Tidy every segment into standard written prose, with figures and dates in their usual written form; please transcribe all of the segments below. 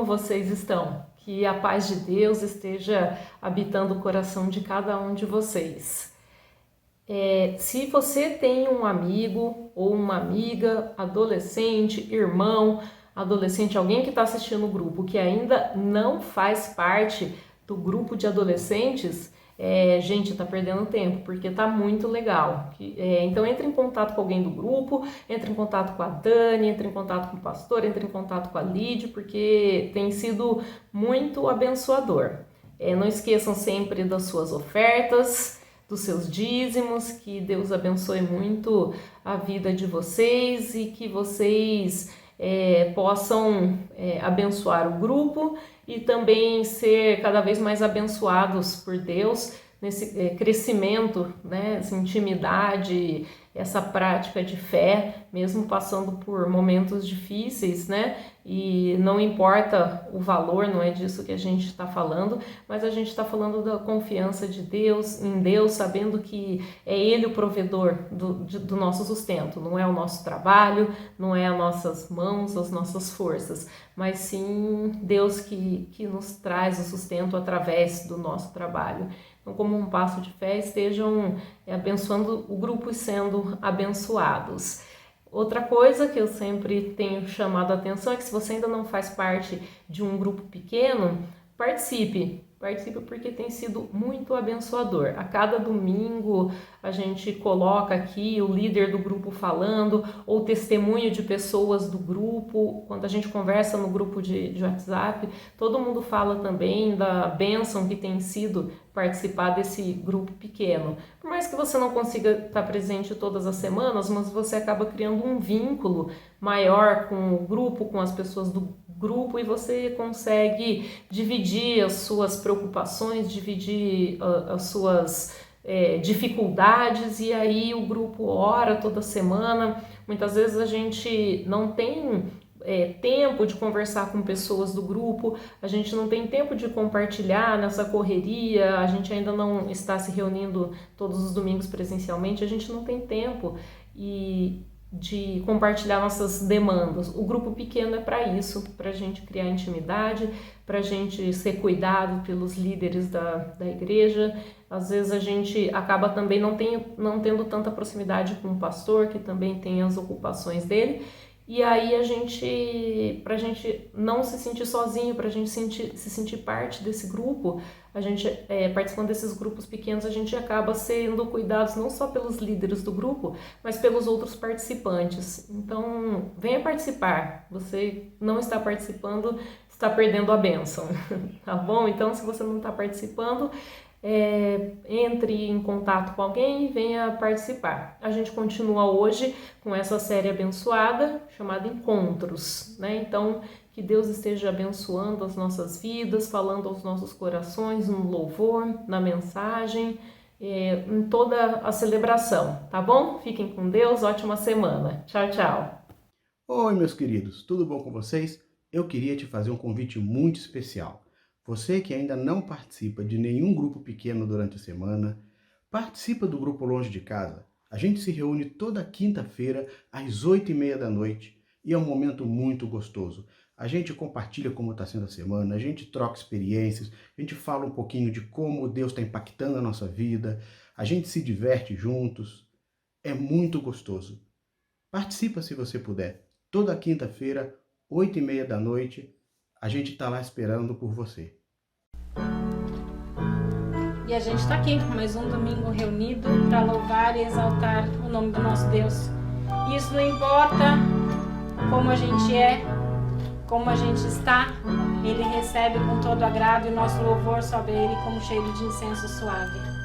vocês estão? Que a paz de Deus esteja habitando o coração de cada um de vocês. Se você tem um amigo ou uma amiga, adolescente, irmão, adolescente, alguém que está assistindo o grupo que ainda não faz parte do grupo de adolescentes, gente, tá perdendo tempo, porque tá muito legal. Então entre em contato com alguém do grupo, entre em contato com a Dani, entre em contato com o pastor, entre em contato com a Lídia, porque tem sido muito abençoador. Não esqueçam sempre das suas ofertas, dos seus dízimos, que Deus abençoe muito a vida de vocês e que vocês possam abençoar o grupo e também ser cada vez mais abençoados por Deus nesse crescimento, né, essa intimidade, essa prática de fé, mesmo passando por momentos difíceis, né? E não importa o valor, não é disso que a gente está falando, mas a gente está falando da confiança de Deus, em Deus, sabendo que é Ele o provedor do nosso sustento, não é o nosso trabalho, não é as nossas mãos, as nossas forças, mas sim Deus que nos traz o sustento através do nosso trabalho. Então, como um passo de fé, estejam abençoando o grupo e sendo abençoados. Outra coisa que eu sempre tenho chamado a atenção é que se você ainda não faz parte de um grupo pequeno, participe porque tem sido muito abençoador. A cada domingo a gente coloca aqui o líder do grupo falando, ou testemunho de pessoas do grupo. Quando a gente conversa no grupo de WhatsApp, todo mundo fala também da bênção que tem sido participar desse grupo pequeno. Por mais que você não consiga estar presente todas as semanas, mas você acaba criando um vínculo maior com o grupo, com as pessoas do grupo, e você consegue dividir as suas preocupações, dividir as suas dificuldades, e aí o grupo ora toda semana. Muitas vezes a gente não tem tempo de conversar com pessoas do grupo, a gente não tem tempo de compartilhar nessa correria, a gente ainda não está se reunindo todos os domingos presencialmente, a gente não tem tempo de compartilhar nossas demandas. O grupo pequeno é para isso, para a gente criar intimidade, para a gente ser cuidado pelos líderes da igreja. Às vezes a gente acaba também não tendo tanta proximidade com o pastor, que também tem as ocupações dele, e aí pra gente não se sentir sozinho, pra gente se sentir parte desse grupo, a gente participando desses grupos pequenos, a gente acaba sendo cuidados não só pelos líderes do grupo, mas pelos outros participantes. Então, venha participar. Você não está participando, está perdendo a bênção, tá bom? Então, se você não está participando, entre em contato com alguém e venha participar. A gente continua hoje com essa série abençoada chamada Encontros, né? Então, que Deus esteja abençoando as nossas vidas, falando aos nossos corações no louvor, na mensagem, em toda a celebração, tá bom? Fiquem com Deus, ótima semana. Tchau, tchau. Oi, meus queridos, tudo bom com vocês? Eu queria te fazer um convite muito especial. Você que ainda não participa de nenhum grupo pequeno durante a semana, participa do grupo Longe de Casa. A gente se reúne toda quinta-feira às 8h30 da noite e é um momento muito gostoso. A gente compartilha como está sendo a semana, a gente troca experiências, a gente fala um pouquinho de como Deus está impactando a nossa vida, a gente se diverte juntos. É muito gostoso. Participa se você puder. Toda quinta-feira, 8h30 da noite, a gente está lá esperando por você. E a gente está aqui, mais um domingo reunido para louvar e exaltar o nome do nosso Deus. E isso não importa como a gente é, como a gente está, Ele recebe com todo agrado e o nosso louvor sobe a Ele como cheiro de incenso suave.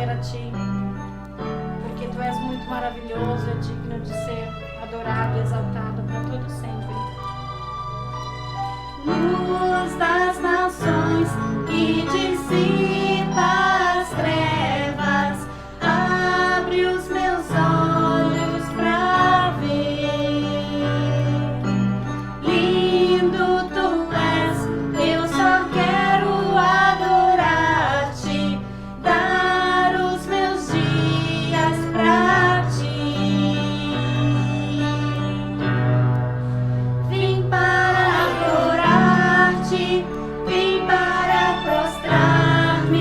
a Ti, porque Tu és muito maravilhoso, é digno de ser adorado e exaltado para todo sempre. Luz das nações que dissipa as trevas, abre os meus olhos pra ver. Lindo Tu és, eu só quero adorar-te, dar os meus dias pra Ti. Vim para adorar-te, vim para prostrar-me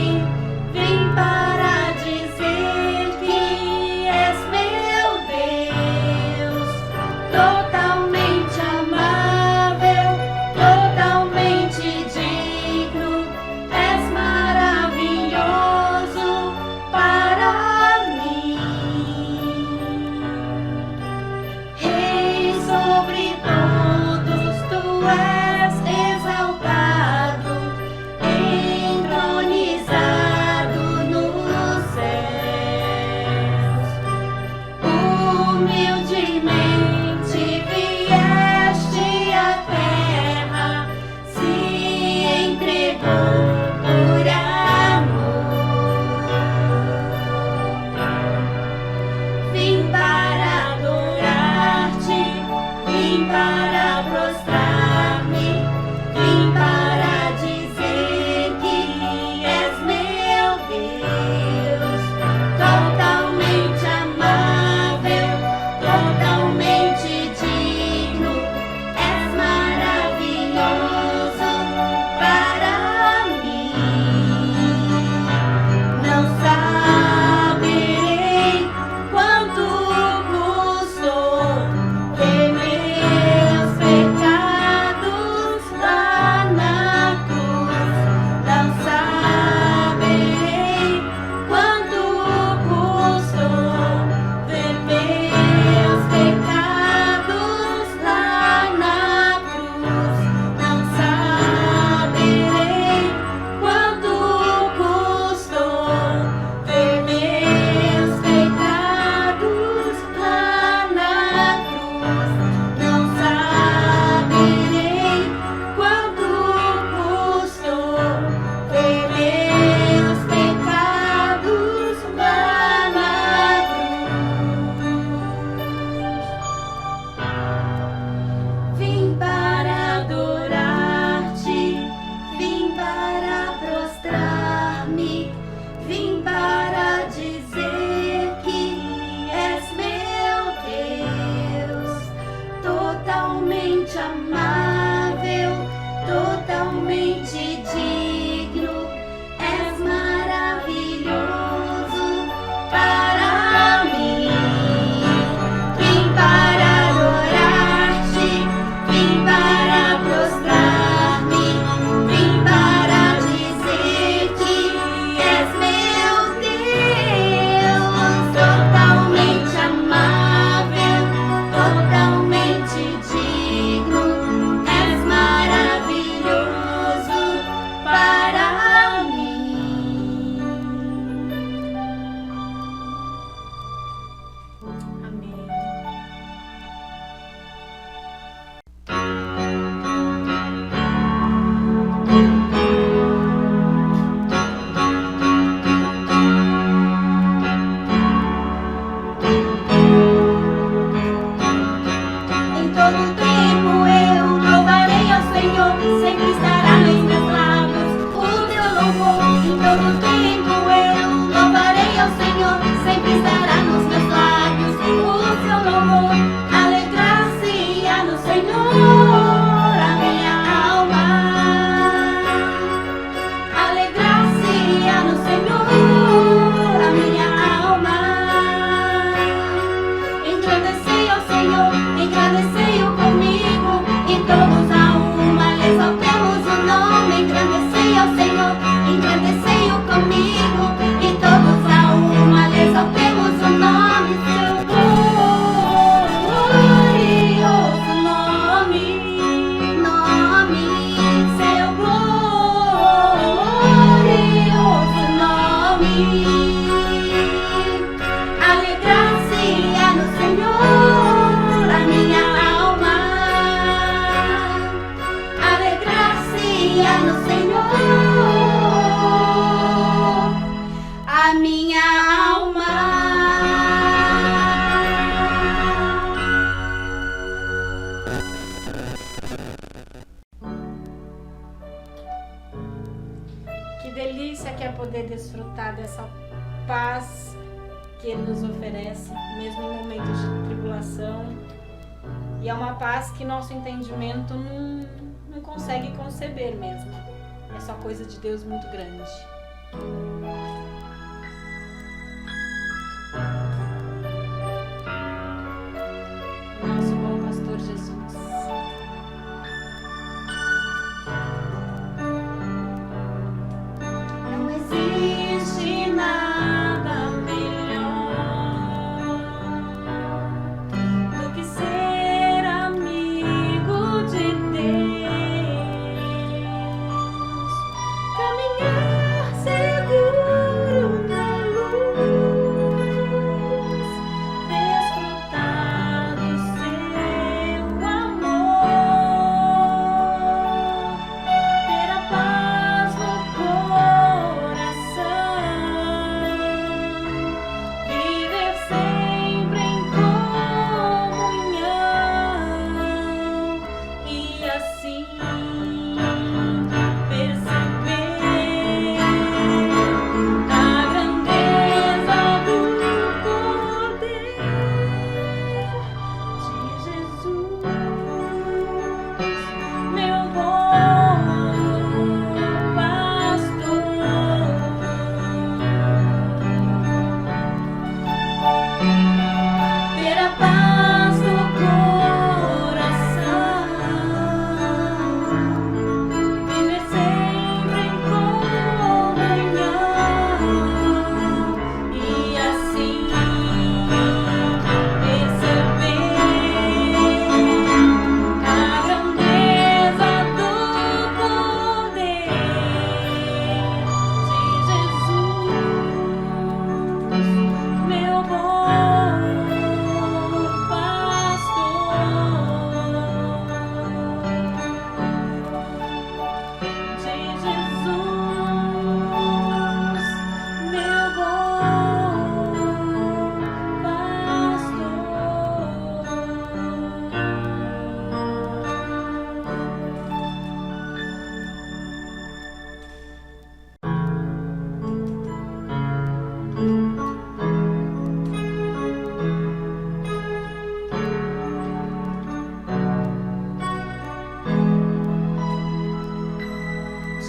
a minha alma. Que delícia que é poder desfrutar dessa paz que Ele nos oferece, mesmo em momentos de tribulação. E é uma paz que nosso entendimento não consegue conceber mesmo. É só coisa de Deus muito grande. Nosso bom pastor Jesus. Não existe nada melhor do que ser amigo de Deus, caminhar seguro na luz, desfrutar do seu amor, ter a paz no coração, viver sempre em comunhão e assim perceber a grandeza do poder de Jesus, meu bom pastor. Ter a paz no coração, viver sempre em comunhão e assim perceber a grandeza do poder de Jesus, meu bom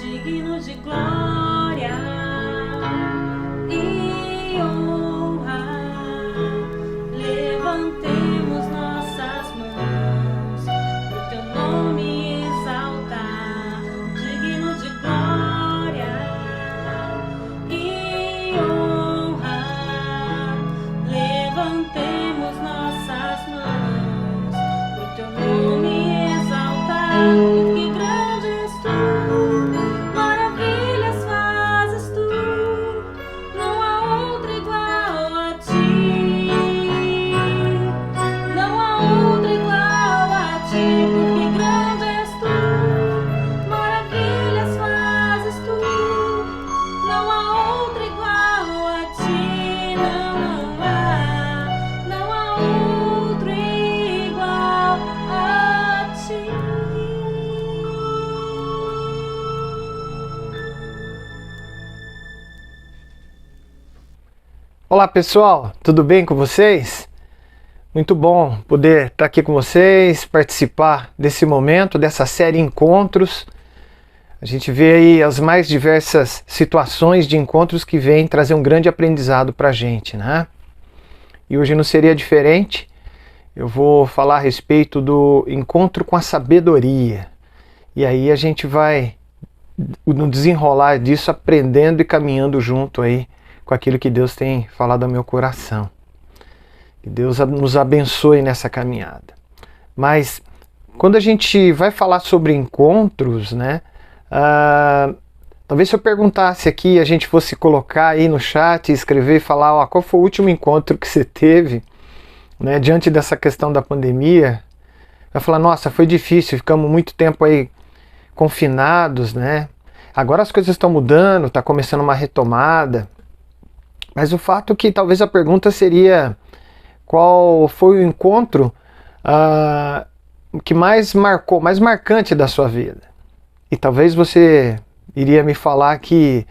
digno de glória e honra, levantemos nossas mãos pro teu nome exaltar. Digno de glória e honra, levantemos nossas mãos pro teu nome exaltar. Que grande és tu, maravilhas fazes tu, não há outro igual a ti, não há outro igual a ti, porque grande és tu, maravilhas fazes tu, não há outro igual a ti, não há outro igual a ti. Olá pessoal, tudo bem com vocês? Muito bom poder estar aqui com vocês, participar desse momento, dessa série Encontros. A gente vê aí as mais diversas situações de encontros que vêm trazer um grande aprendizado para a gente, né? E hoje não seria diferente. Eu vou falar a respeito do encontro com a sabedoria. E aí a gente vai, no desenrolar disso, aprendendo e caminhando junto aí com aquilo que Deus tem falado ao meu coração. Que Deus nos abençoe nessa caminhada. Mas quando a gente vai falar sobre encontros, né? Talvez se eu perguntasse aqui, a gente fosse colocar aí no chat, escrever e falar, ó, qual foi o último encontro que você teve, né, diante dessa questão da pandemia, vai falar, nossa, foi difícil, ficamos muito tempo aí confinados, né? Agora as coisas estão mudando, está começando uma retomada. Mas o fato é que talvez a pergunta seria: qual foi o encontro que mais marcou, mais marcante da sua vida? E talvez você iria me falar que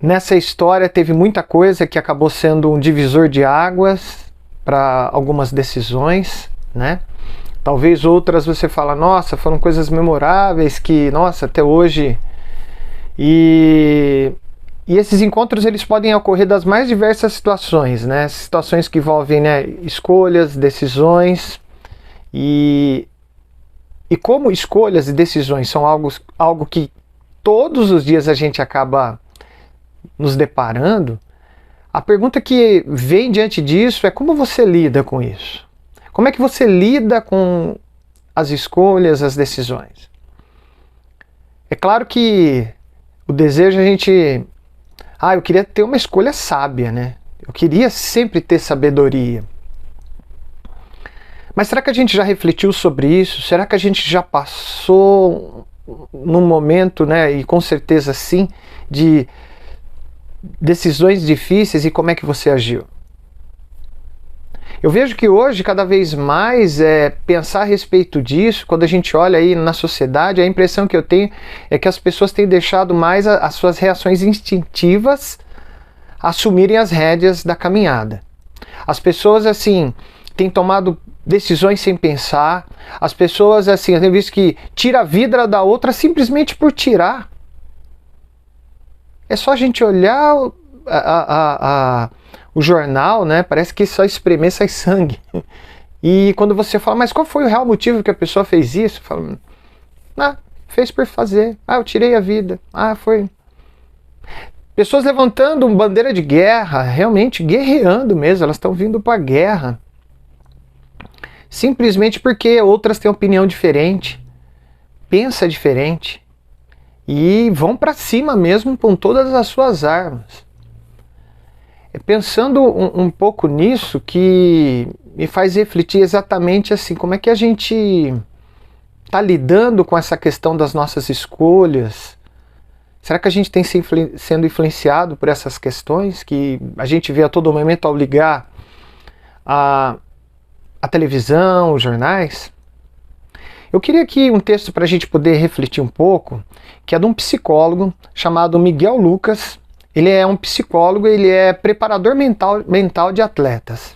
nessa história teve muita coisa que acabou sendo um divisor de águas para algumas decisões, né? Talvez outras você fala: nossa, foram coisas memoráveis que, nossa, até hoje. E esses encontros, eles podem ocorrer das mais diversas situações, né? Situações que envolvem, né, escolhas, decisões. E como escolhas e decisões são algo que todos os dias a gente acaba nos deparando, a pergunta que vem diante disso é: como você lida com isso? Como é que você lida com as escolhas, as decisões? É claro que o desejo a gente... eu queria ter uma escolha sábia, né? Eu queria sempre ter sabedoria. Mas será que a gente já refletiu sobre isso? Será que a gente já passou num momento, né, e com certeza sim, de decisões difíceis, e como é que você agiu? Eu vejo que hoje, cada vez mais, pensar a respeito disso, quando a gente olha aí na sociedade, a impressão que eu tenho é que as pessoas têm deixado mais as suas reações instintivas assumirem as rédeas da caminhada. As pessoas, assim, têm tomado decisões sem pensar. As pessoas, assim, eu tenho visto que tira a vida da outra simplesmente por tirar. É só a gente olhar o jornal, né? Parece que só espremer sai sangue. E quando você fala: mas qual foi o real motivo que a pessoa fez isso? Fala: fez por fazer. Eu tirei a vida. Foi. Pessoas levantando bandeira de guerra, realmente guerreando mesmo, elas estão vindo para a guerra. Simplesmente porque outras têm opinião diferente, pensa diferente. E vão para cima mesmo com todas as suas armas. Pensando um pouco nisso, que me faz refletir exatamente assim: como é que a gente está lidando com essa questão das nossas escolhas? Será que a gente tem sendo influenciado por essas questões que a gente vê a todo momento ao ligar a televisão, os jornais? Eu queria aqui um texto para a gente poder refletir um pouco, que é de um psicólogo chamado Miguel Lucas. Ele é um psicólogo, ele é preparador mental de atletas.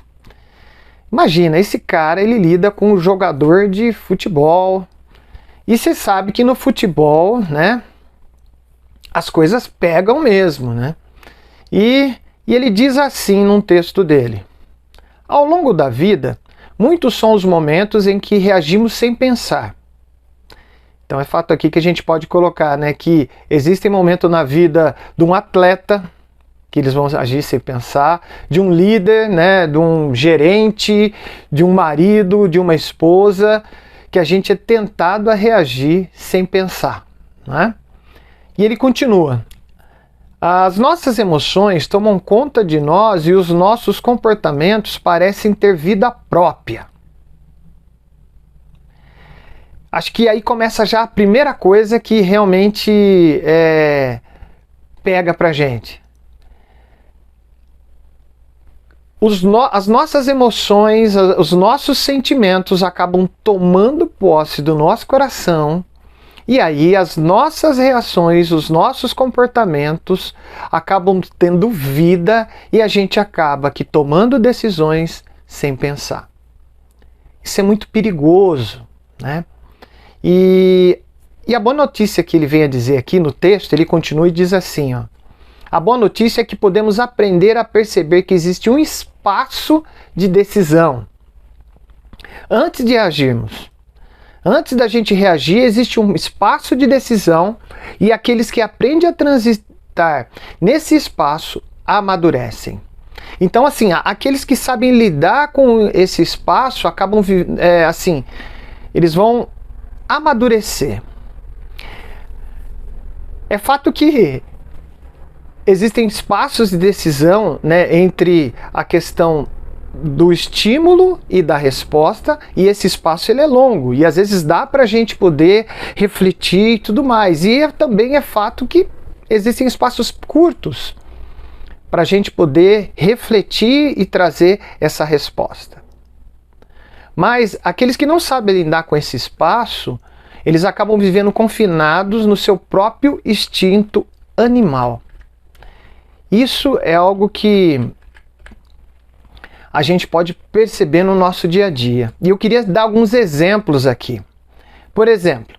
Imagina, esse cara, ele lida com um jogador de futebol. E você sabe que no futebol, né, as coisas pegam mesmo, né? E ele diz assim num texto dele: ao longo da vida, muitos são os momentos em que reagimos sem pensar. Então é fato aqui que a gente pode colocar, né, que existem momentos na vida de um atleta que eles vão agir sem pensar, de um líder, né, de um gerente, de um marido, de uma esposa, que a gente é tentado a reagir sem pensar, né? E ele continua: as nossas emoções tomam conta de nós e os nossos comportamentos parecem ter vida própria. Acho que aí começa já a primeira coisa que realmente pega pra gente. As nossas emoções, os nossos sentimentos acabam tomando posse do nosso coração, e aí as nossas reações, os nossos comportamentos acabam tendo vida, e a gente acaba aqui tomando decisões sem pensar. Isso é muito perigoso, né? E a boa notícia que ele vem a dizer aqui no texto, ele continua e diz assim, ó: a boa notícia é que podemos aprender a perceber que existe um espaço de decisão. Antes de agirmos, antes da gente reagir, existe um espaço de decisão, e aqueles que aprendem a transitar nesse espaço amadurecem. Então, assim, aqueles que sabem lidar com esse espaço acabam, assim, eles vão amadurecer. É fato que existem espaços de decisão, né, entre a questão do estímulo e da resposta, e esse espaço ele é longo, e às vezes dá para a gente poder refletir e tudo mais. E também é fato que existem espaços curtos para a gente poder refletir e trazer essa resposta. Mas aqueles que não sabem lidar com esse espaço, eles acabam vivendo confinados no seu próprio instinto animal. Isso é algo que a gente pode perceber no nosso dia a dia. E eu queria dar alguns exemplos aqui. Por exemplo,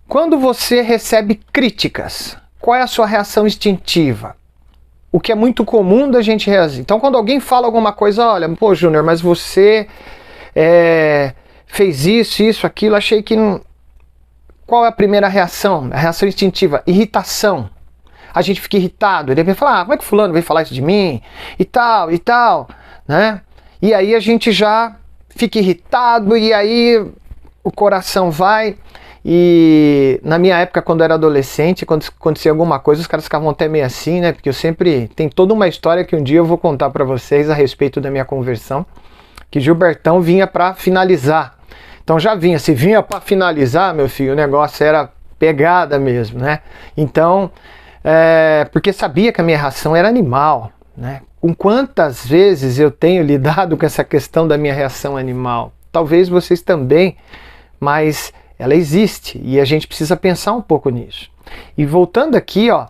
quando você recebe críticas, qual é a sua reação instintiva? O que é muito comum da gente reagir. Então, quando alguém fala alguma coisa, olha, pô, Júnior, mas você fez isso, aquilo, achei que não... Qual é a primeira reação? A reação instintiva, irritação. A gente fica irritado, ele vai falar, como é que fulano veio falar isso de mim? E tal, né? E aí a gente já fica irritado e aí o coração vai. E na minha época, quando eu era adolescente, quando acontecia alguma coisa, os caras ficavam até meio assim, né? Porque eu sempre... Tem toda uma história que um dia eu vou contar para vocês a respeito da minha conversão, que Gilbertão vinha para finalizar. Então já vinha, se vinha para finalizar, meu filho, o negócio era pegada mesmo, né? Então, porque sabia que a minha reação era animal, né? Com quantas vezes eu tenho lidado com essa questão da minha reação animal? Talvez vocês também, mas ela existe e a gente precisa pensar um pouco nisso. E voltando aqui, ó,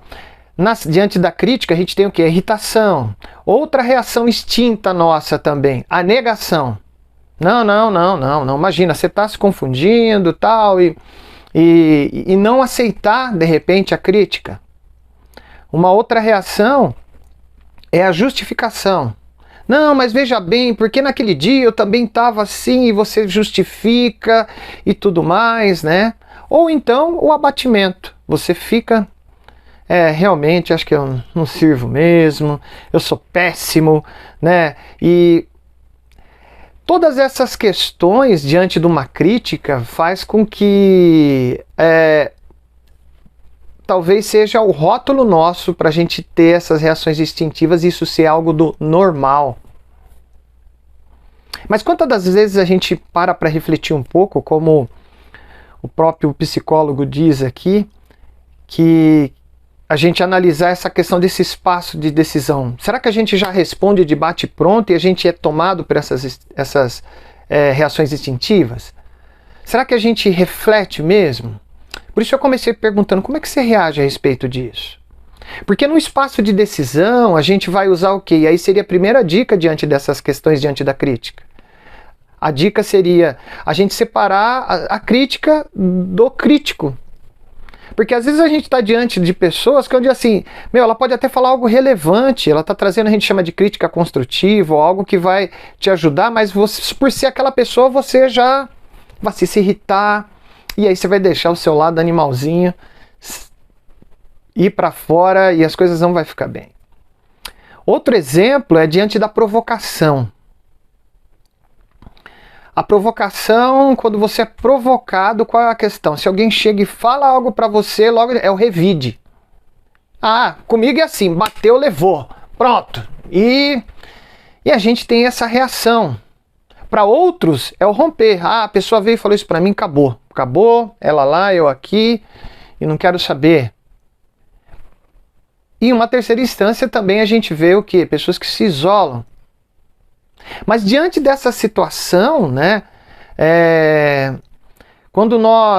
diante da crítica a gente tem o que? A irritação. Outra reação instinta nossa também, a negação. Não, imagina, você está se confundindo tal, e não aceitar de repente a crítica. Uma outra reação é a justificação. Não, mas veja bem, porque naquele dia eu também estava assim, e você justifica e tudo mais, né? Ou então o abatimento. Você fica, realmente acho que eu não sirvo mesmo, eu sou péssimo, né? E todas essas questões diante de uma crítica faz com que talvez seja o rótulo nosso para a gente ter essas reações instintivas e isso ser algo do normal. Mas quantas das vezes a gente para refletir um pouco, como o próprio psicólogo diz aqui, que a gente analisar essa questão desse espaço de decisão. Será que a gente já responde de bate-pronto e a gente é tomado por essas reações instintivas? Será que a gente reflete mesmo? Por isso eu comecei perguntando, como é que você reage a respeito disso? Porque no espaço de decisão a gente vai usar o quê? E aí seria a primeira dica diante dessas questões, diante da crítica. A dica seria a gente separar a crítica do crítico. Porque às vezes a gente está diante de pessoas que onde assim, ela pode até falar algo relevante, ela está trazendo, a gente chama de crítica construtiva, ou algo que vai te ajudar, mas você, por ser aquela pessoa, você já vai se irritar, e aí você vai deixar o seu lado animalzinho ir para fora e as coisas não vão ficar bem. Outro exemplo é diante da provocação. A provocação, quando você é provocado, qual é a questão? Se alguém chega e fala algo para você, logo é o revide. Ah, comigo é assim, bateu, levou, pronto. E a gente tem essa reação. Para outros é o romper. Ah, a pessoa veio e falou isso para mim, acabou. Acabou, ela lá, eu aqui, e não quero saber. E em uma terceira instância também a gente vê o quê? Pessoas que se isolam. Mas diante dessa situação, né,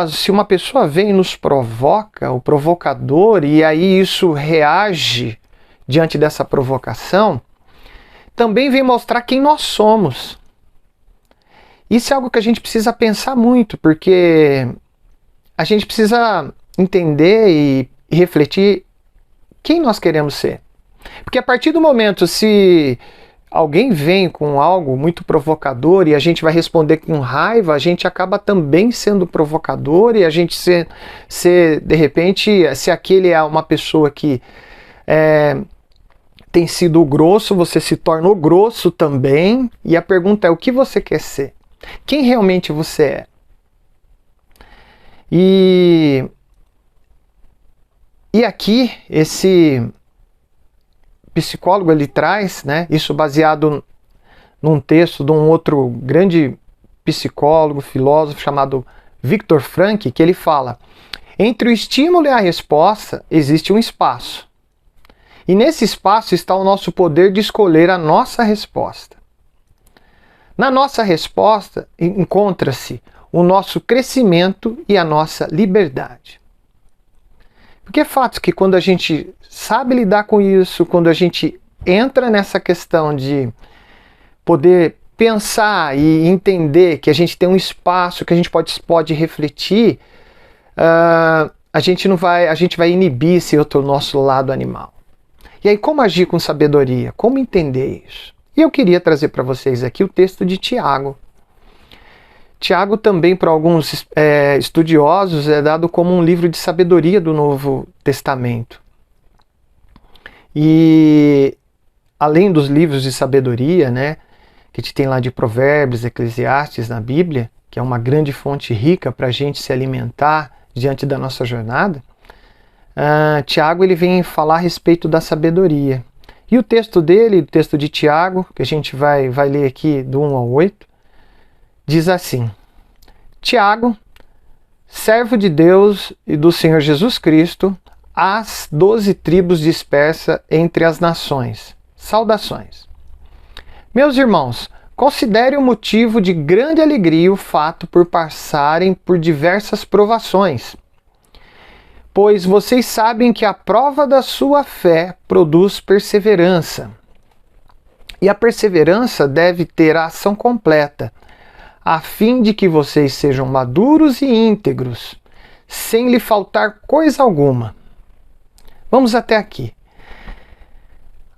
se uma pessoa vem e nos provoca, o provocador, e aí isso reage diante dessa provocação, também vem mostrar quem nós somos. Isso é algo que a gente precisa pensar muito, porque a gente precisa entender e refletir quem nós queremos ser. Porque a partir do momento, se alguém vem com algo muito provocador e a gente vai responder com raiva, a gente acaba também sendo provocador e a gente de repente, se aquele é uma pessoa que tem sido grosso, você se torna grosso também. E a pergunta é, o que você quer ser? Quem realmente você é? E aqui, esse psicólogo, ele traz, né, isso baseado num texto de um outro grande psicólogo, filósofo chamado Viktor Frankl, que ele fala: entre o estímulo e a resposta existe um espaço. E nesse espaço está o nosso poder de escolher a nossa resposta. Na nossa resposta encontra-se o nosso crescimento e a nossa liberdade. Porque é fato que quando a gente sabe lidar com isso, quando a gente entra nessa questão de poder pensar e entender que a gente tem um espaço que a gente pode refletir, a gente vai inibir esse outro nosso lado animal. E aí, como agir com sabedoria? Como entender isso? E eu queria trazer para vocês aqui o texto de Tiago. Tiago também, para alguns estudiosos, é dado como um livro de sabedoria do Novo Testamento. E além dos livros de sabedoria, né, que a gente tem lá de Provérbios, Eclesiastes na Bíblia, que é uma grande fonte rica para a gente se alimentar diante da nossa jornada, Tiago ele vem falar a respeito da sabedoria. E o texto dele, o texto de Tiago, que a gente vai ler aqui do 1 ao 8, diz assim: Tiago, servo de Deus e do Senhor Jesus Cristo, às 12 tribos dispersas entre as nações. Saudações. Meus irmãos, considere o motivo de grande alegria o fato por passarem por diversas provações, pois vocês sabem que a prova da sua fé produz perseverança. E a perseverança deve ter a ação completa, a fim de que vocês sejam maduros e íntegros, sem lhe faltar coisa alguma. Vamos até aqui.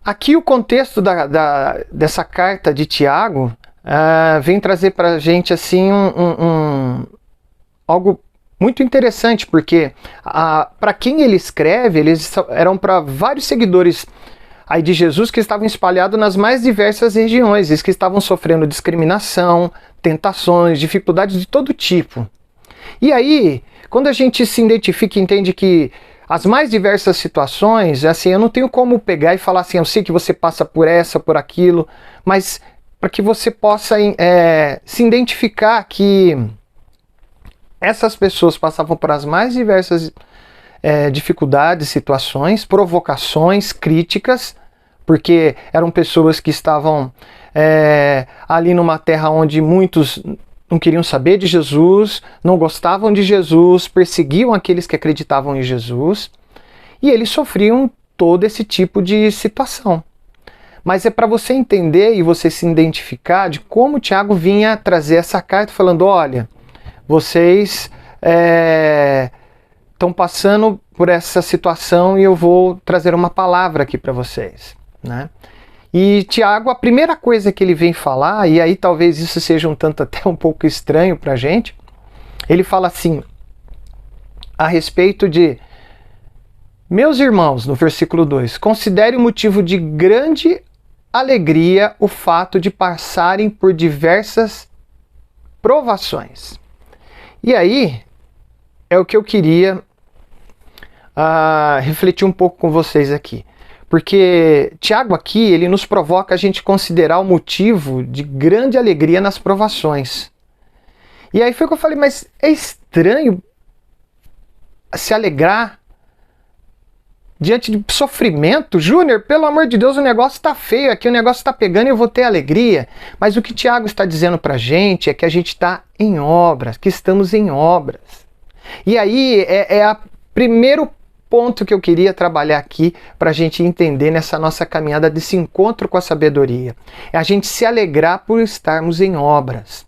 Aqui o contexto dessa carta de Tiago vem trazer para a gente assim, algo muito interessante, porque para quem ele escreve, eles eram para vários seguidores aí de Jesus que estavam espalhados nas mais diversas regiões, eles que estavam sofrendo discriminação, tentações, dificuldades de todo tipo. E aí, quando a gente se identifica e entende que as mais diversas situações, assim, eu não tenho como pegar e falar assim, eu sei que você passa por essa, por aquilo, mas para que você possa se identificar que essas pessoas passavam por as mais diversas dificuldades, situações, provocações, críticas, porque eram pessoas que estavam ali numa terra onde muitos não queriam saber de Jesus, não gostavam de Jesus, perseguiam aqueles que acreditavam em Jesus, e eles sofriam todo esse tipo de situação. Mas é para você entender e você se identificar de como Tiago vinha trazer essa carta falando, olha, vocês estão passando por essa situação e eu vou trazer uma palavra aqui para vocês, né? E Tiago, a primeira coisa que ele vem falar, e aí talvez isso seja até um pouco estranho para a gente, ele fala assim, a respeito de, meus irmãos, no versículo 2, considere o motivo de grande alegria o fato de passarem por diversas provações. E aí, é o que eu queria refletir um pouco com vocês aqui. Porque Tiago aqui, ele nos provoca a gente considerar o motivo de grande alegria nas provações. E aí foi que eu falei, mas é estranho se alegrar diante de sofrimento? Júnior, pelo amor de Deus, o negócio está feio aqui, o negócio está pegando e eu vou ter alegria. Mas o que Tiago está dizendo para a gente é que a gente está em obras, que estamos em obras. E aí é o primeiro ponto que eu queria trabalhar aqui para a gente entender nessa nossa caminhada desse encontro com a sabedoria. É a gente se alegrar por estarmos em obras.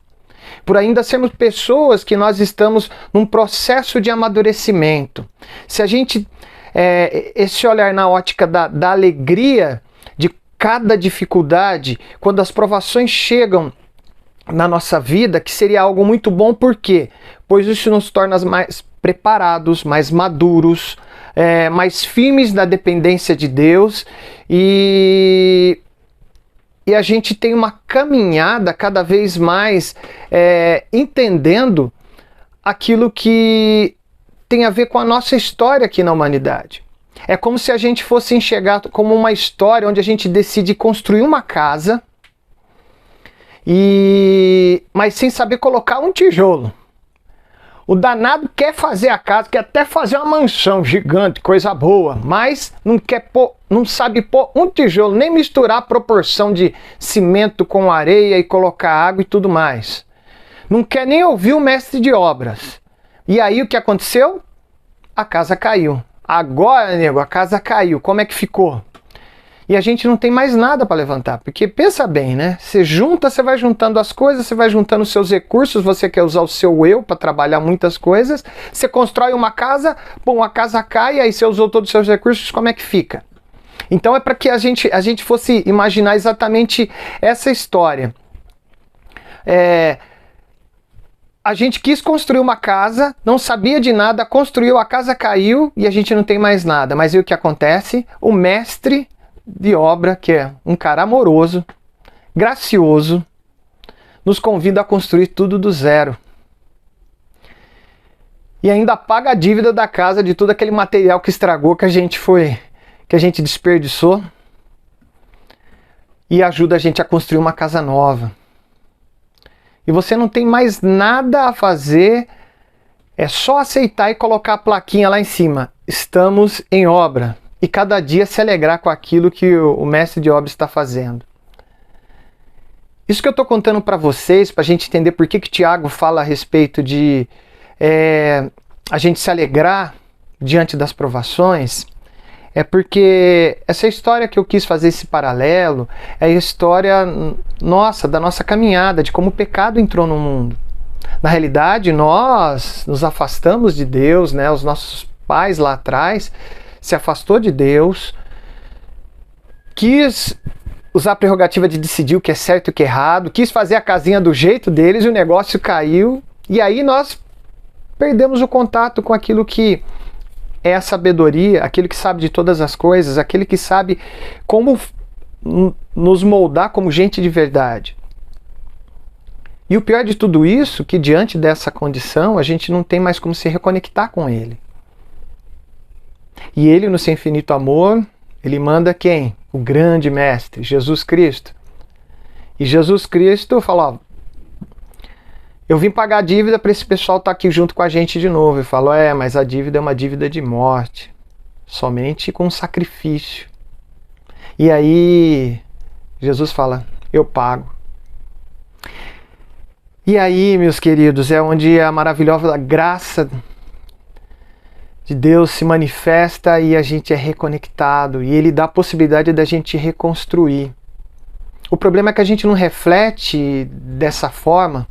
Por ainda sermos pessoas que nós estamos num processo de amadurecimento. Se a gente, esse olhar na ótica da alegria de cada dificuldade, quando as provações chegam na nossa vida, que seria algo muito bom, por quê? Pois isso nos torna mais preparados, mais maduros, mais firmes na dependência de Deus e a gente tem uma caminhada cada vez mais entendendo aquilo que tem a ver com a nossa história aqui na humanidade. É como se a gente fosse enxergar como uma história onde a gente decide construir uma casa, mas sem saber colocar um tijolo. O danado quer fazer a casa, quer até fazer uma mansão gigante, coisa boa, mas não sabe pôr um tijolo, nem misturar a proporção de cimento com areia e colocar água e tudo mais. Não quer nem ouvir o mestre de obras. E aí o que aconteceu? A casa caiu. Agora, nego, a casa caiu. Como é que ficou? E a gente não tem mais nada para levantar, porque pensa bem, né? Você vai juntando as coisas, você vai juntando os seus recursos, você quer usar o seu eu para trabalhar muitas coisas, você constrói uma casa, bom, a casa cai, aí você usou todos os seus recursos, como é que fica? Então é para que a gente fosse imaginar exatamente essa história. A gente quis construir uma casa, não sabia de nada, construiu, a casa caiu e a gente não tem mais nada. Mas aí o que acontece? O mestre de obra, que é um cara amoroso, gracioso, nos convida a construir tudo do zero. E ainda paga a dívida da casa de todo aquele material que estragou, que a gente desperdiçou, e ajuda a gente a construir uma casa nova. E você não tem mais nada a fazer, é só aceitar e colocar a plaquinha lá em cima. Estamos em obra. E cada dia se alegrar com aquilo que o mestre de obras está fazendo. Isso que eu estou contando para vocês, para a gente entender por que Tiago fala a respeito de a gente se alegrar diante das provações, é porque essa história que eu quis fazer esse paralelo é a história nossa, da nossa caminhada, de como o pecado entrou no mundo. Na realidade, nós nos afastamos de Deus, né? Os nossos pais lá atrás se afastou de Deus, quis usar a prerrogativa de decidir o que é certo e o que é errado, quis fazer a casinha do jeito deles e o negócio caiu, e aí nós perdemos o contato com aquilo que é a sabedoria, aquele que sabe de todas as coisas, aquele que sabe como nos moldar como gente de verdade. E o pior de tudo isso, que diante dessa condição, a gente não tem mais como se reconectar com ele. E ele, no seu infinito amor, ele manda quem? O grande mestre, Jesus Cristo. E Jesus Cristo fala, ó, eu vim pagar a dívida para esse pessoal estar aqui junto com a gente de novo. E falou, mas a dívida é uma dívida de morte, somente com sacrifício. E aí, Jesus fala, eu pago. E aí, meus queridos, é onde a maravilhosa graça de Deus se manifesta e a gente é reconectado. E Ele dá a possibilidade da gente reconstruir. O problema é que a gente não reflete dessa forma.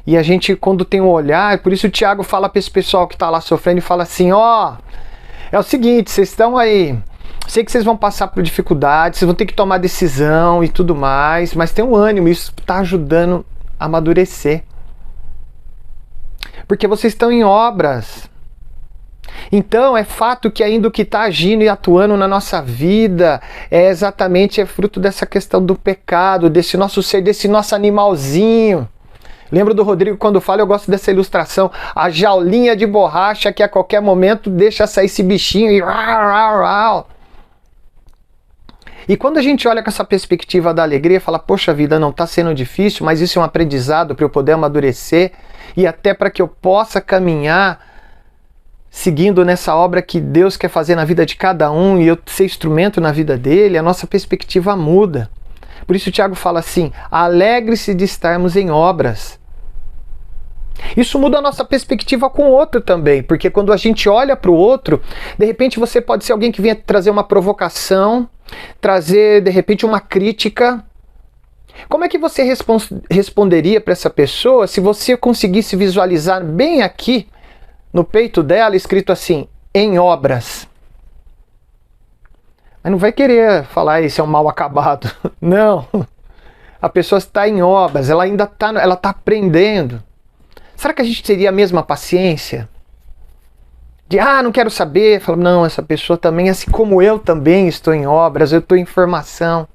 E a gente, quando tem um olhar, por isso o Tiago fala para esse pessoal que está lá sofrendo e fala assim, é o seguinte, vocês estão aí, sei que vocês vão passar por dificuldades, vocês vão ter que tomar decisão e tudo mais, mas tem um ânimo, isso está ajudando a amadurecer. Porque vocês estão em obras. Então é fato que ainda o que está agindo e atuando na nossa vida é fruto dessa questão do pecado, desse nosso ser, desse nosso animalzinho. Lembro do Rodrigo quando fala, eu gosto dessa ilustração, a jaulinha de borracha que a qualquer momento deixa sair esse bichinho e E quando a gente olha com essa perspectiva da alegria, fala, poxa vida, não está sendo difícil, mas isso é um aprendizado para eu poder amadurecer e até para que eu possa caminhar seguindo nessa obra que Deus quer fazer na vida de cada um e eu ser instrumento na vida dele, a nossa perspectiva muda. Por isso o Tiago fala assim, alegre-se de estarmos em obras. Isso muda a nossa perspectiva com o outro também, porque quando a gente olha para o outro, de repente você pode ser alguém que venha trazer uma provocação, trazer de repente uma crítica. Como é que você responderia para essa pessoa se você conseguisse visualizar bem aqui no peito dela escrito assim, em obras? Mas não vai querer falar isso é um mal acabado. Não. A pessoa está em obras, ela ainda está aprendendo. Será que a gente teria a mesma paciência? De, não quero saber. Fala, não, essa pessoa também, assim como eu também estou em obras, eu estou em formação.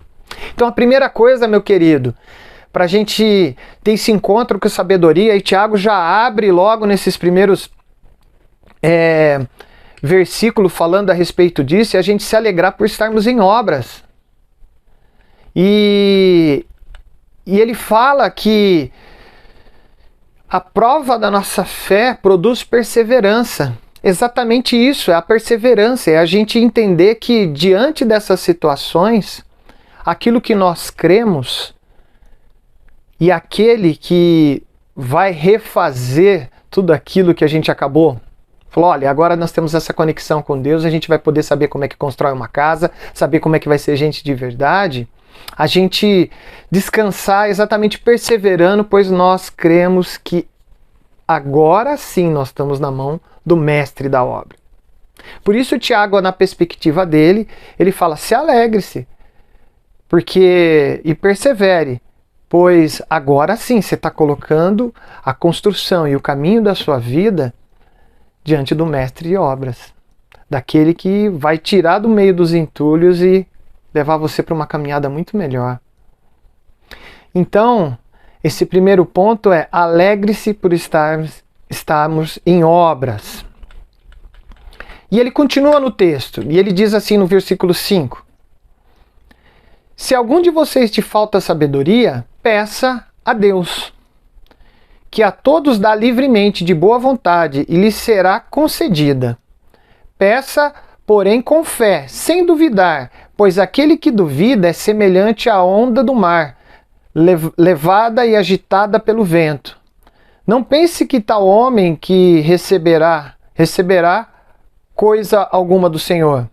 Então a primeira coisa, meu querido, para a gente ter esse encontro com sabedoria, e Tiago já abre logo nesses primeiros versículo falando a respeito disso, e a gente se alegrar por estarmos em obras. E ele fala que a prova da nossa fé produz perseverança. Exatamente isso, é a perseverança, é a gente entender que diante dessas situações, aquilo que nós cremos e aquele que vai refazer tudo aquilo que a gente acabou. Falou, olha, agora nós temos essa conexão com Deus, a gente vai poder saber como é que constrói uma casa, saber como é que vai ser gente de verdade. A gente descansar exatamente perseverando, pois nós cremos que agora sim nós estamos na mão do mestre da obra. Por isso Tiago, na perspectiva dele, ele fala, se alegre-se, e persevere, pois agora sim você está colocando a construção e o caminho da sua vida diante do mestre de obras, daquele que vai tirar do meio dos entulhos e levar você para uma caminhada muito melhor. Então, esse primeiro ponto é alegre-se por estarmos em obras. E ele continua no texto, e ele diz assim no versículo 5: se algum de vocês te falta sabedoria, peça a Deus, que a todos dá livremente de boa vontade e lhe será concedida. Peça, porém, com fé, sem duvidar, pois aquele que duvida é semelhante à onda do mar, levada e agitada pelo vento. Não pense que tal homem que receberá coisa alguma do Senhor.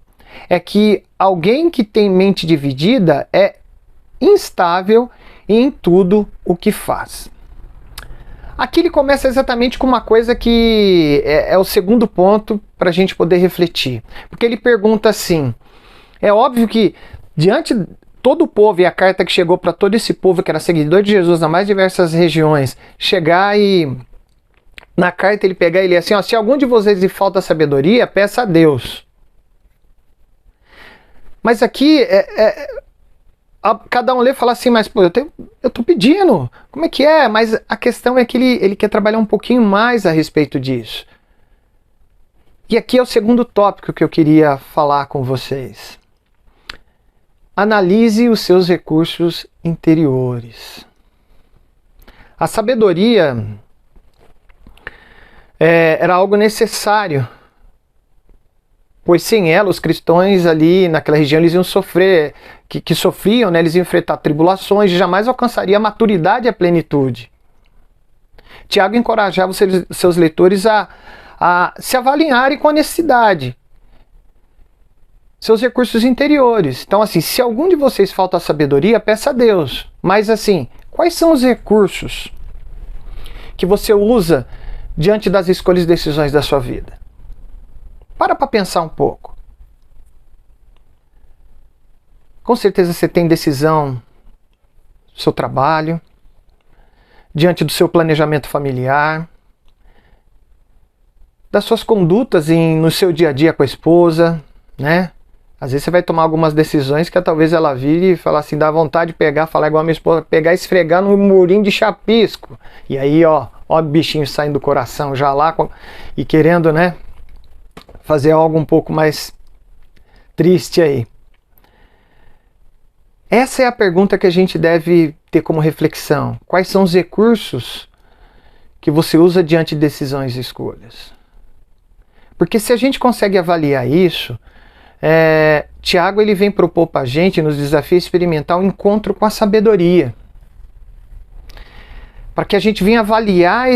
É que alguém que tem mente dividida é instável em tudo o que faz. Aqui ele começa exatamente com uma coisa que é o segundo ponto para a gente poder refletir. Porque ele pergunta assim, é óbvio que diante de todo o povo, e a carta que chegou para todo esse povo que era seguidor de Jesus nas mais diversas regiões, chegar e na carta ele pegar e ler assim, ó, se algum de vocês lhe falta sabedoria, peça a Deus. Mas aqui cada um lê e fala assim, mas pô, eu tô pedindo, como é que é? Mas a questão é que ele quer trabalhar um pouquinho mais a respeito disso. E aqui é o segundo tópico que eu queria falar com vocês. Analise os seus recursos interiores. A sabedoria era algo necessário, pois sem ela os cristãos ali naquela região eles iam sofrer, que sofriam, né, eles iam enfrentar tribulações e jamais alcançaria a maturidade e a plenitude. Tiago encorajava os seus leitores a se avaliarem com a necessidade, seus recursos interiores. Então assim, se algum de vocês falta sabedoria, peça a Deus. Mas assim, quais são os recursos que você usa diante das escolhas e decisões da sua vida? Para pensar um pouco. Com certeza você tem decisão do seu trabalho, diante do seu planejamento familiar, das suas condutas no seu dia a dia com a esposa, né? Às vezes você vai tomar algumas decisões que talvez ela vire e falar assim, dá vontade de pegar, falar igual a minha esposa, pegar e esfregar no murinho de chapisco. E aí, ó o bichinho saindo do coração já lá e querendo, né, fazer algo um pouco mais triste aí. Essa é a pergunta que a gente deve ter como reflexão. Quais são os recursos que você usa diante de decisões e escolhas? Porque se a gente consegue avaliar isso, Tiago ele vem propor para a gente, nos desafios, experimentar um encontro com a sabedoria. Para que a gente venha avaliar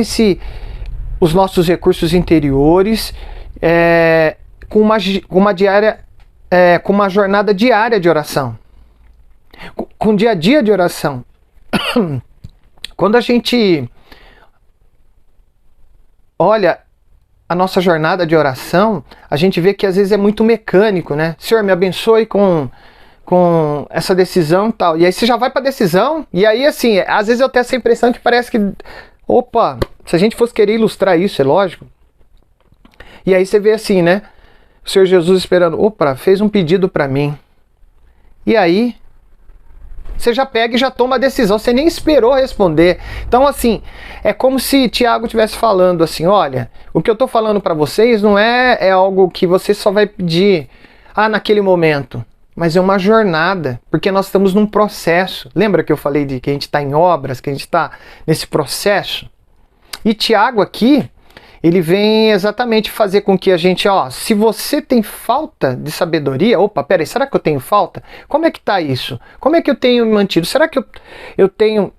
os nossos recursos interiores com uma jornada diária de oração. Com dia a dia de oração. Quando a gente olha a nossa jornada de oração, a gente vê que às vezes é muito mecânico, né? Senhor, me abençoe com essa decisão e tal. E aí você já vai para a decisão, e aí assim, às vezes eu tenho essa impressão que parece que, opa, se a gente fosse querer ilustrar isso, é lógico. E aí você vê assim, né? O Senhor Jesus esperando, opa, fez um pedido para mim. E aí você já pega e já toma a decisão, você nem esperou responder. Então assim, é como se Tiago estivesse falando assim, olha, o que eu estou falando para vocês não é algo que você só vai pedir naquele momento, mas é uma jornada, porque nós estamos num processo. Lembra que eu falei de que a gente está em obras, que a gente está nesse processo? E Tiago aqui, ele vem exatamente fazer com que a gente, se você tem falta de sabedoria, opa, peraí, será que eu tenho falta? Como é que tá isso? Como é que eu tenho mantido? Será que eu tenho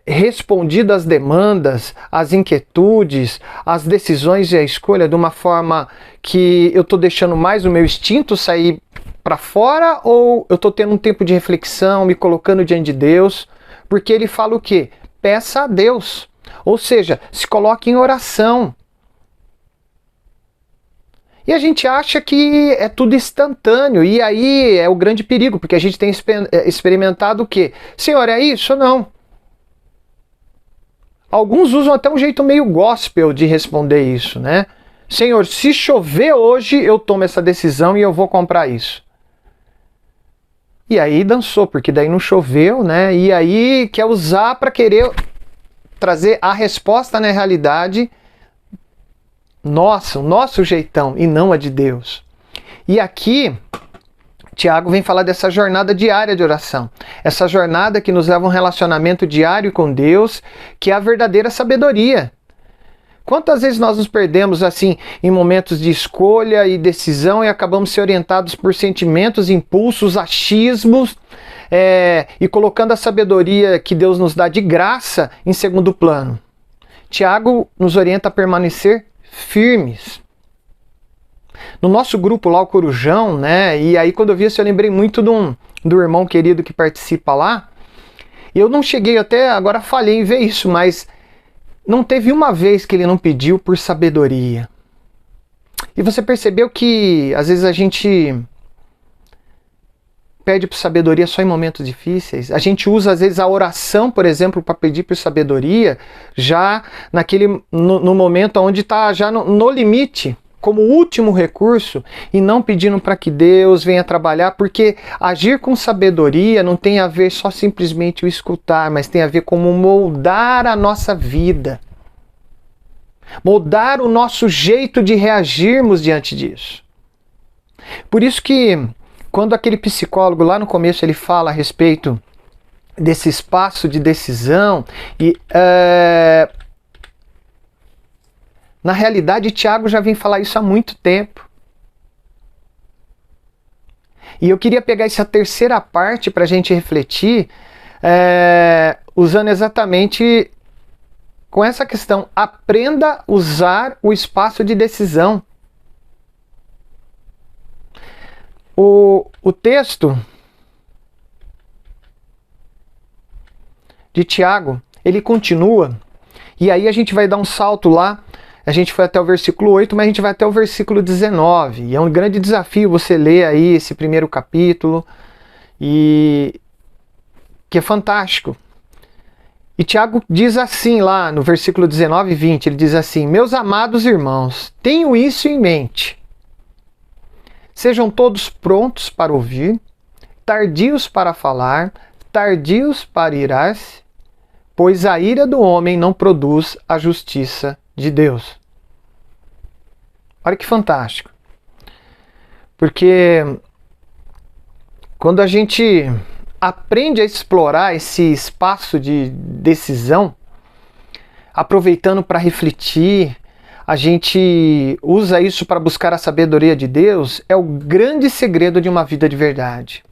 respondido às demandas, às inquietudes, às decisões e à escolha de uma forma que eu estou deixando mais o meu instinto sair para fora, ou eu estou tendo um tempo de reflexão, me colocando diante de Deus? Porque ele fala o quê? Peça a Deus. Ou seja, se coloque em oração. E a gente acha que é tudo instantâneo, e aí é o grande perigo, porque a gente tem experimentado o quê? Senhor, é isso ou não? Alguns usam até um jeito meio gospel de responder isso, né? Senhor, se chover hoje, eu tomo essa decisão e eu vou comprar isso. E aí dançou, porque daí não choveu, né? E aí quer usar para querer trazer a resposta na realidade nossa, o nosso jeitão, e não a de Deus. E aqui, Tiago vem falar dessa jornada diária de oração. Essa jornada que nos leva a um relacionamento diário com Deus, que é a verdadeira sabedoria. Quantas vezes nós nos perdemos assim em momentos de escolha e decisão e acabamos se orientados por sentimentos, impulsos, achismos, e colocando a sabedoria que Deus nos dá de graça em segundo plano. Tiago nos orienta a permanecer firmes. No nosso grupo lá, o Corujão, né? E aí quando eu vi isso, eu lembrei muito do irmão querido que participa lá. E eu não cheguei, até agora falhei em ver isso, mas não teve uma vez que ele não pediu por sabedoria. E você percebeu que às vezes a gente pede por sabedoria só em momentos difíceis? A gente usa às vezes a oração, por exemplo, para pedir por sabedoria, já no momento onde está já no limite, como último recurso, e não pedindo para que Deus venha trabalhar, porque agir com sabedoria não tem a ver só simplesmente o escutar, mas tem a ver como moldar a nossa vida, moldar o nosso jeito de reagirmos diante disso. Por isso que quando aquele psicólogo lá no começo ele fala a respeito desse espaço de decisão, e na realidade, Tiago já vem falar isso há muito tempo. E eu queria pegar essa terceira parte para a gente refletir, usando exatamente com essa questão. Aprenda a usar o espaço de decisão. O texto de Tiago, ele continua, e aí a gente vai dar um salto lá. A gente foi até o versículo 8, mas a gente vai até o versículo 19. E é um grande desafio você ler aí esse primeiro capítulo, e que é fantástico. E Tiago diz assim lá no versículo 19 e 20, ele diz assim: meus amados irmãos, tenham isso em mente. Sejam todos prontos para ouvir, tardios para falar, tardios para irar-se, pois a ira do homem não produz a justiça de Deus. Olha que fantástico. Porque quando a gente aprende a explorar esse espaço de decisão, aproveitando para refletir, a gente usa isso para buscar a sabedoria de Deus, é o grande segredo de uma vida de verdade.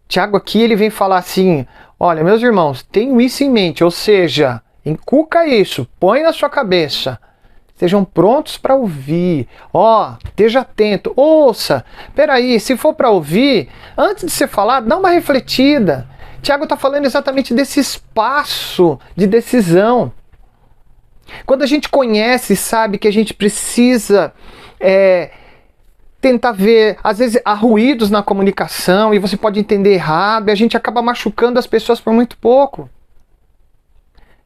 Tiago aqui ele vem falar assim: olha, meus irmãos, tenham isso em mente, ou seja, inculca isso, põe na sua cabeça. Estejam prontos para ouvir. Esteja atento. Ouça. Peraí, se for para ouvir, antes de você falar, dá uma refletida. Tiago está falando exatamente desse espaço de decisão. Quando a gente conhece e sabe que a gente precisa tentar ver, às vezes há ruídos na comunicação e você pode entender errado e a gente acaba machucando as pessoas por muito pouco.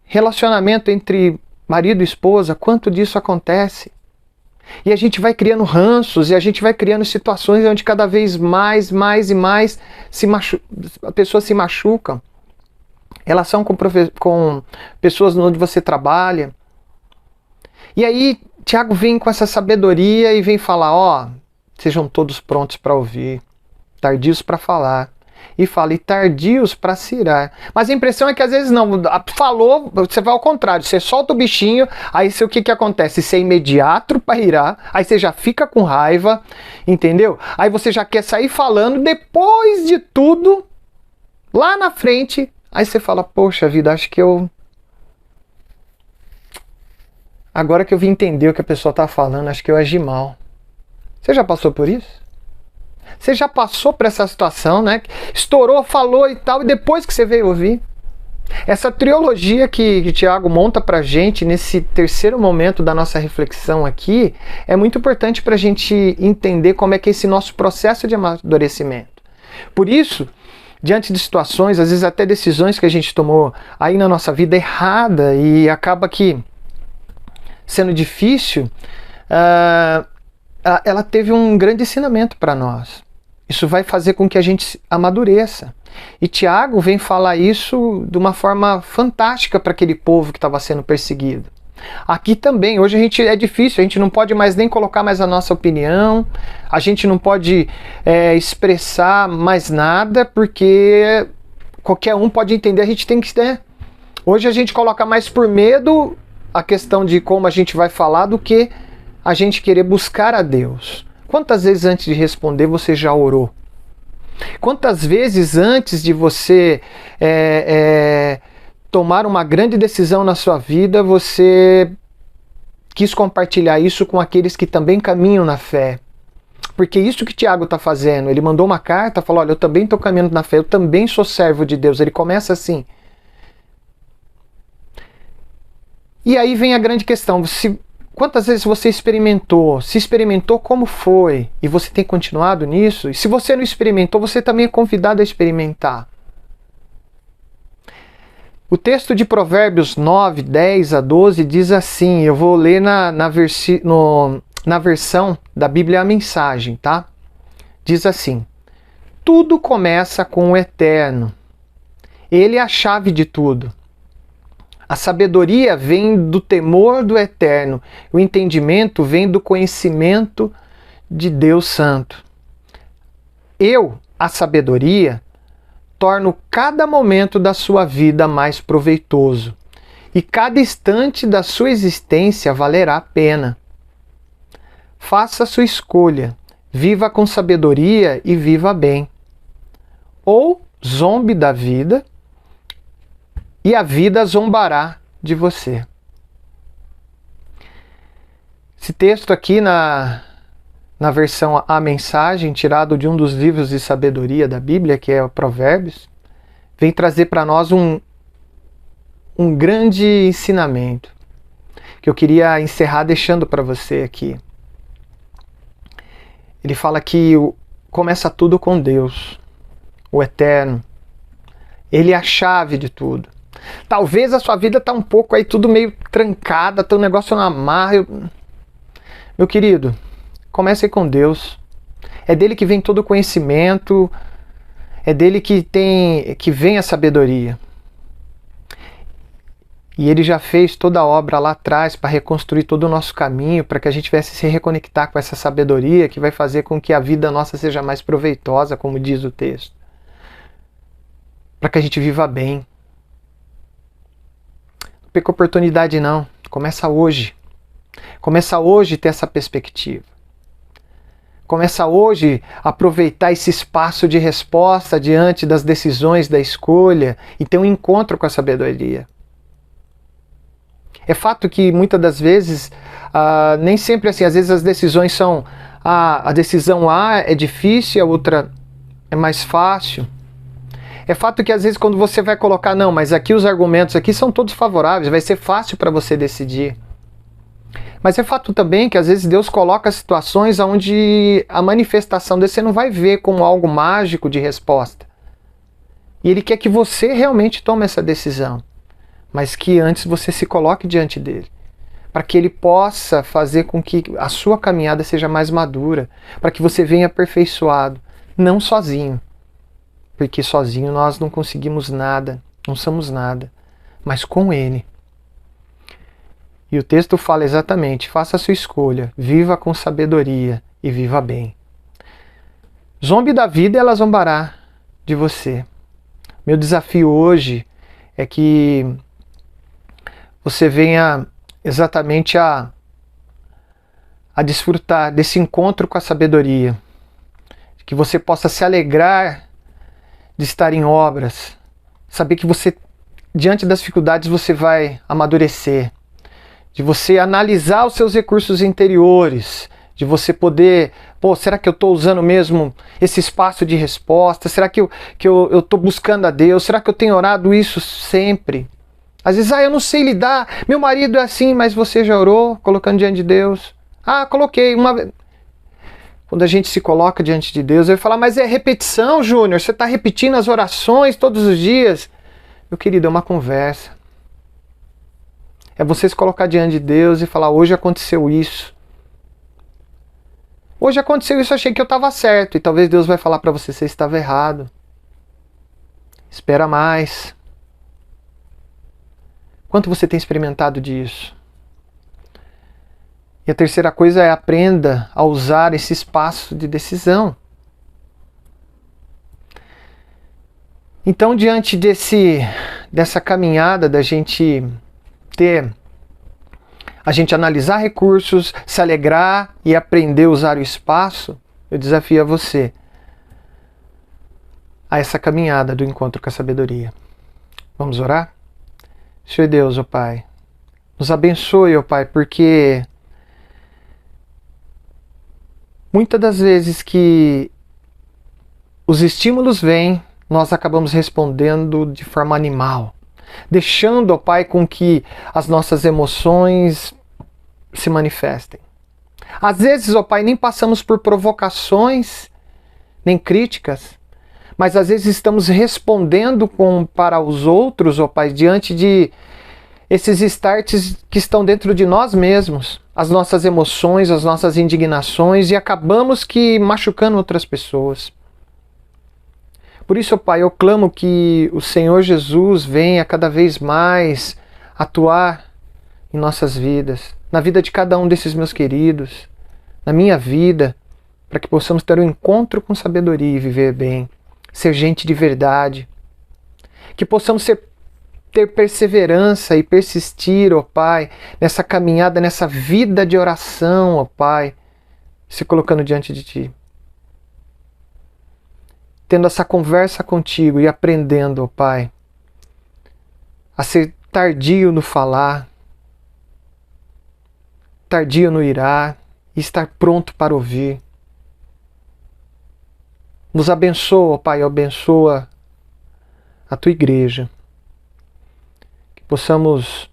Relacionamento entre marido e esposa, quanto disso acontece? E a gente vai criando ranços e a gente vai criando situações onde cada vez mais e mais a pessoa se machuca. Relação com pessoas onde você trabalha. E aí Tiago vem com essa sabedoria e vem falar: sejam todos prontos para ouvir, tardios para falar. E fala, e tardios para se irar. Mas a impressão é que às vezes não, falou, você vai ao contrário, você solta o bichinho, aí o que acontece? Você é imediato para irar, aí você já fica com raiva, entendeu? Aí você já quer sair falando, depois de tudo, lá na frente, aí você fala, poxa vida, acho que agora que eu vim entender o que a pessoa está falando, acho que eu agi mal. Você já passou por isso? Você já passou por essa situação, né? Estourou, falou e tal, e depois que você veio ouvir? Essa trilogia que Tiago monta pra gente nesse terceiro momento da nossa reflexão aqui é muito importante pra gente entender como é que é esse nosso processo de amadurecimento. Por isso, diante de situações, às vezes até decisões que a gente tomou aí na nossa vida errada e acaba que sendo difícil, ela teve um grande ensinamento para nós. Isso vai fazer com que a gente amadureça. E Tiago vem falar isso de uma forma fantástica para aquele povo que estava sendo perseguido. Aqui também, hoje é difícil, a gente não pode mais nem colocar mais a nossa opinião, a gente não pode expressar mais nada, porque qualquer um pode entender, a gente tem que... né? Hoje a gente coloca mais por medo a questão de como a gente vai falar do que a gente querer buscar a Deus. Quantas vezes antes de responder você já orou? Quantas vezes antes de você tomar uma grande decisão na sua vida, você quis compartilhar isso com aqueles que também caminham na fé? Porque isso que Tiago está fazendo, ele mandou uma carta, falou, olha, eu também estou caminhando na fé, eu também sou servo de Deus. Ele começa assim. E aí vem a grande questão, quantas vezes você experimentou? Se experimentou, como foi? E você tem continuado nisso? E se você não experimentou, você também é convidado a experimentar. O texto de Provérbios 9, 10 a 12 diz assim, eu vou ler na versão da Bíblia a Mensagem, tá? Diz assim, tudo começa com o Eterno. Ele é a chave de tudo. A sabedoria vem do temor do Eterno. O entendimento vem do conhecimento de Deus Santo. Eu, a sabedoria, torno cada momento da sua vida mais proveitoso, e cada instante da sua existência valerá a pena. Faça a sua escolha, viva com sabedoria e viva bem. Ou zombe da vida, e a vida zombará de você. Esse texto aqui na versão A Mensagem, tirado de um dos livros de sabedoria da Bíblia, que é o Provérbios, vem trazer para nós um grande ensinamento, que eu queria encerrar deixando para você aqui. Ele fala que começa tudo com Deus, o Eterno. Ele é a chave de tudo. Talvez a sua vida está um pouco aí tudo meio trancada, tá um negócio na amarra. Meu querido, comece com Deus. É dele que vem todo o conhecimento, é dele que vem a sabedoria. E ele já fez toda a obra lá atrás para reconstruir todo o nosso caminho, para que a gente viesse se reconectar com essa sabedoria que vai fazer com que a vida nossa seja mais proveitosa, como diz o texto. Para que a gente viva bem. Não perca oportunidade não. Começa hoje. Começa hoje a ter essa perspectiva. Começa hoje a aproveitar esse espaço de resposta diante das decisões da escolha e ter um encontro com a sabedoria. É fato que muitas das vezes, nem sempre assim, às vezes as decisões são, a decisão A é difícil, a outra é mais fácil. É fato que às vezes quando você vai colocar, não, mas aqui os argumentos aqui são todos favoráveis, vai ser fácil para você decidir. Mas é fato também que às vezes Deus coloca situações onde a manifestação desse você não vai ver como algo mágico de resposta. E Ele quer que você realmente tome essa decisão, mas que antes você se coloque diante dele, para que ele possa fazer com que a sua caminhada seja mais madura, para que você venha aperfeiçoado, não sozinho, porque sozinho nós não conseguimos nada, não somos nada, mas com ele. E o texto fala exatamente, faça a sua escolha, viva com sabedoria e viva bem. Zombe da vida, ela zombará de você. Meu desafio hoje é que você venha exatamente a desfrutar desse encontro com a sabedoria, que você possa se alegrar de estar em obras, saber que você, diante das dificuldades, você vai amadurecer, de você analisar os seus recursos interiores, de você poder, será que eu estou usando mesmo esse espaço de resposta? Será que eu estou buscando a Deus? Será que eu tenho orado isso sempre? Às vezes, eu não sei lidar, meu marido é assim, mas você já orou, colocando diante de Deus? Coloquei uma vez. Quando a gente se coloca diante de Deus, ele fala, mas é repetição, Júnior, você está repetindo as orações todos os dias. Meu querido, é uma conversa. É você se colocar diante de Deus e falar, hoje aconteceu isso. Hoje aconteceu isso, achei que eu estava certo. E talvez Deus vai falar para você, você estava errado. Espera mais. Quanto você tem experimentado disso? E a terceira coisa é aprenda a usar esse espaço de decisão. Então, diante dessa caminhada da gente a gente analisar recursos, se alegrar e aprender a usar o espaço, eu desafio a você a essa caminhada do encontro com a sabedoria. Vamos orar? Senhor Deus, ó Pai, nos abençoe, ó Pai, porque muitas das vezes que os estímulos vêm, nós acabamos respondendo de forma animal, deixando, ó Pai, com que as nossas emoções se manifestem. Às vezes, ó Pai, nem passamos por provocações, nem críticas, mas às vezes estamos respondendo para os outros, ó Pai, diante de esses starts que estão dentro de nós mesmos, as nossas emoções, as nossas indignações, e acabamos que machucando outras pessoas. Por isso, Pai, eu clamo que o Senhor Jesus venha cada vez mais atuar em nossas vidas, na vida de cada um desses meus queridos, na minha vida, para que possamos ter um encontro com sabedoria e viver bem, ser gente de verdade, que possamos ter perseverança e persistir, ó Pai, nessa caminhada, nessa vida de oração, ó Pai, se colocando diante de Ti. Tendo essa conversa contigo e aprendendo, ó Pai, a ser tardio no falar, tardio no irar e estar pronto para ouvir. Nos abençoa, ó Pai, abençoa a Tua igreja. Que possamos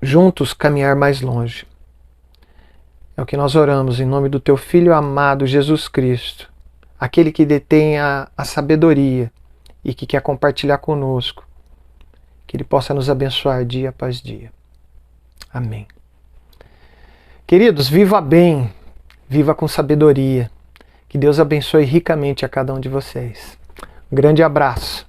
juntos caminhar mais longe. É o que nós oramos em nome do Teu Filho amado, Jesus Cristo, aquele que detém a sabedoria e que quer compartilhar conosco. Que Ele possa nos abençoar dia após dia. Amém. Queridos, viva bem, viva com sabedoria. Que Deus abençoe ricamente a cada um de vocês. Um grande abraço.